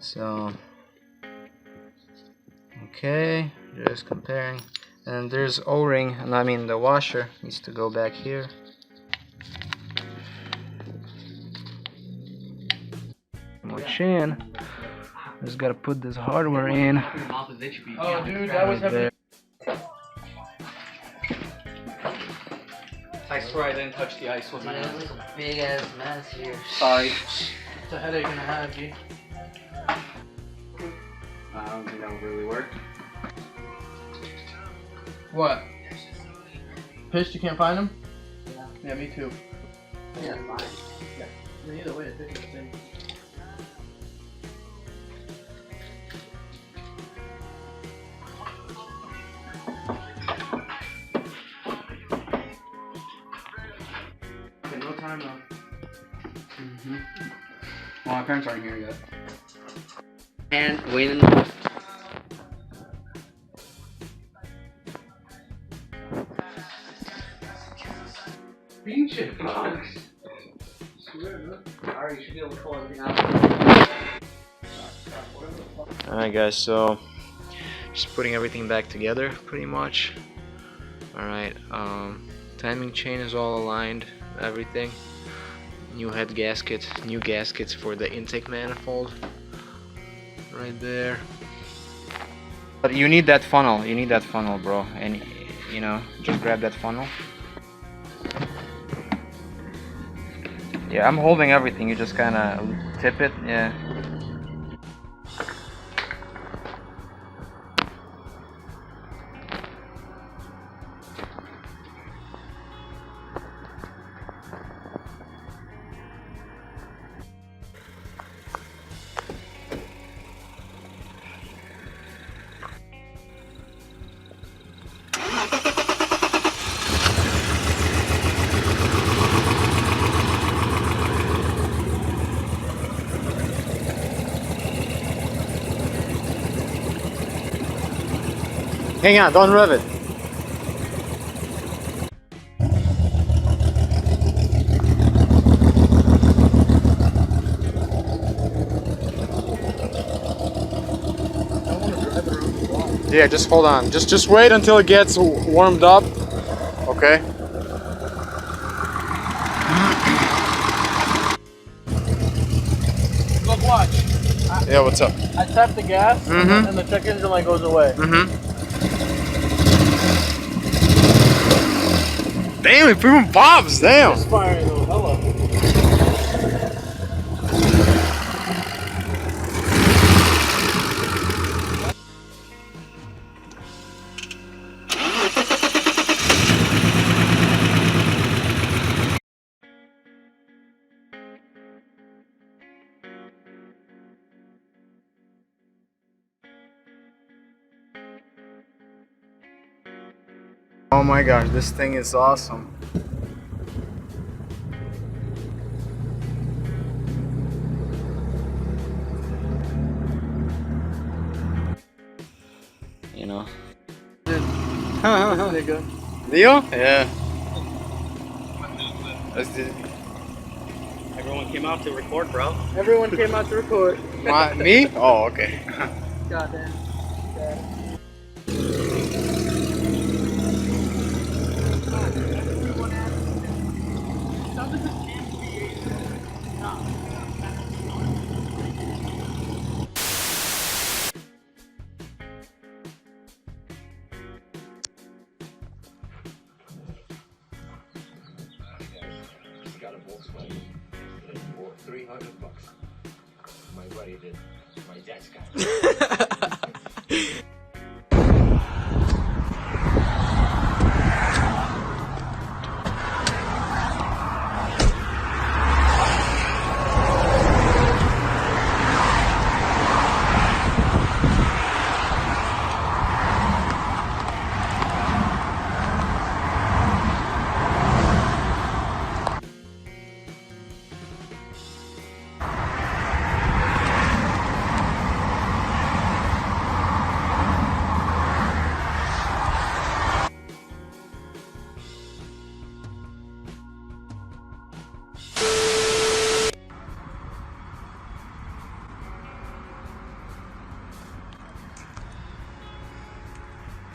So okay, just comparing. And there's O-ring, and I mean the washer needs to go back here. More chain. Just gotta put this hardware in. Oh, dude, that was heavy. I swear I didn't touch the ice with my hands. There's like a big ass mess here. Sorry. It's a headache and a half, G. I don't think that would really work. What? Pissed you can't find him? Yeah. Yeah, me too. Yeah, fine. Yeah. Either way, I think it's the same. Okay, no time though. Well, my parents aren't here yet. And waiting. Bean chip box. Alright, you should be able to pull everything out. Alright guys, so just putting everything back together pretty much. Alright, timing chain is all aligned, everything. New head gasket, new gaskets for the intake manifold. Right there. But you need that funnel, bro. And you know, just grab that funnel. Yeah, I'm holding everything, you just kinda tip it, yeah. Hang on, don't rev it. Yeah, just hold on. Just wait until it gets warmed up. Okay. Look, watch. Yeah, what's up? I tap the gas and the check engine light goes away. Damn, we proving Bob's, damn. It's firing though, hello. Oh my gosh, this thing is awesome. You know. There you go. Leo? Yeah. Everyone came out to record, bro. Everyone came out to record. Me? Oh, okay. Goddamn. Got a Volkswagen for $300. My buddy did. My dad's got it.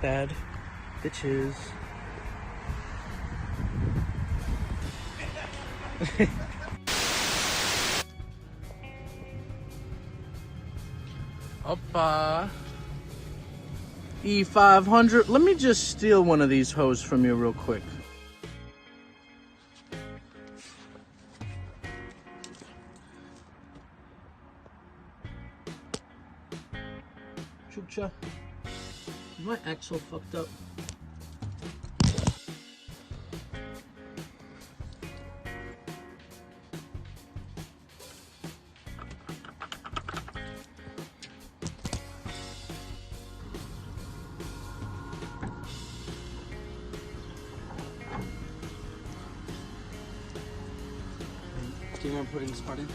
bad, bitches. Oppa. E500. Let me just steal one of these hoes from you real quick. Chucha. Is my axle fucked up? Do you want to put in this part in?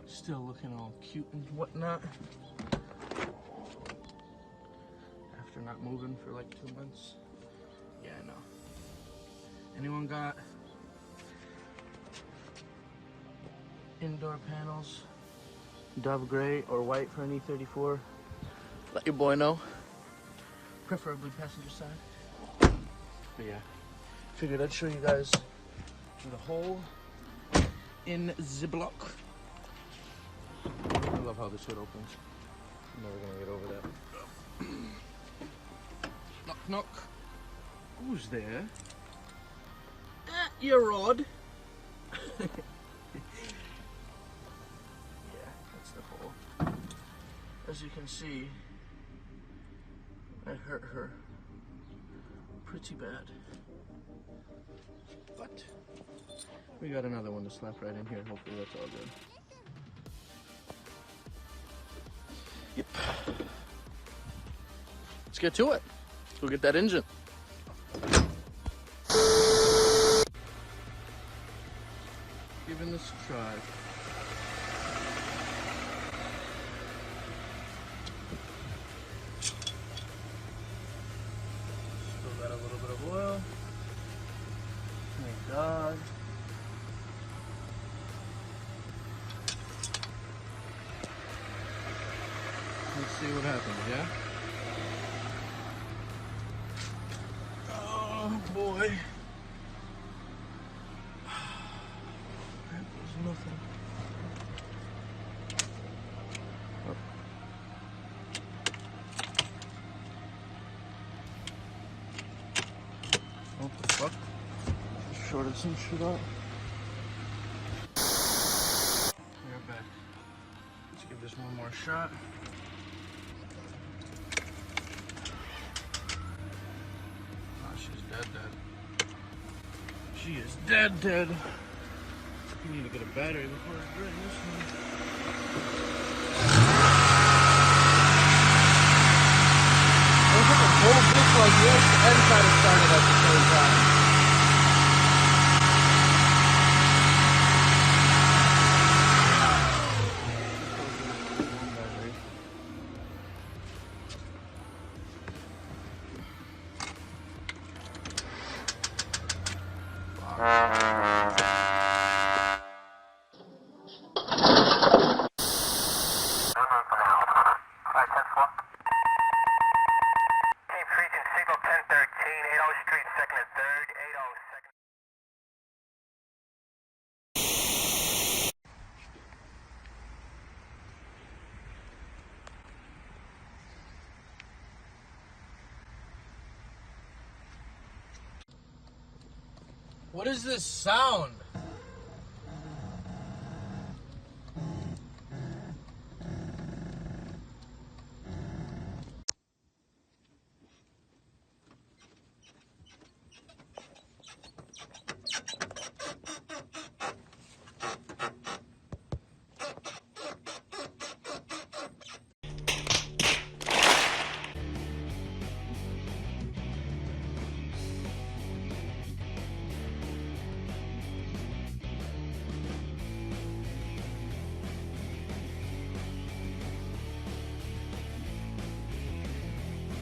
Still looking all cute and whatnot. After not moving for like 2 months. Yeah, I know. Anyone got indoor panels? Dove gray or white for an E34? Let your boy know. Preferably passenger side. But yeah, figured I'd show you guys the hole in the block. I love how this hood opens. I'm never gonna get over that. Knock, knock. Who's there? Your rod. Yeah, that's the hole. As you can see, I hurt her pretty bad. But we got another one to slap right in here. Hopefully that's all good. Yep. Let's get to it. Let's go get that engine. Giving this a try. Still got a little bit of oil. Thank God. Let's see what happens, yeah? Oh boy. That was nothing. Oh. What the fuck? Shorted some shit out. We're back. Let's give this one more shot. Dead. She is dead. We need to get a battery before I drain this one. I look at the whole bit like this and try to start it at the same time. What is this sound?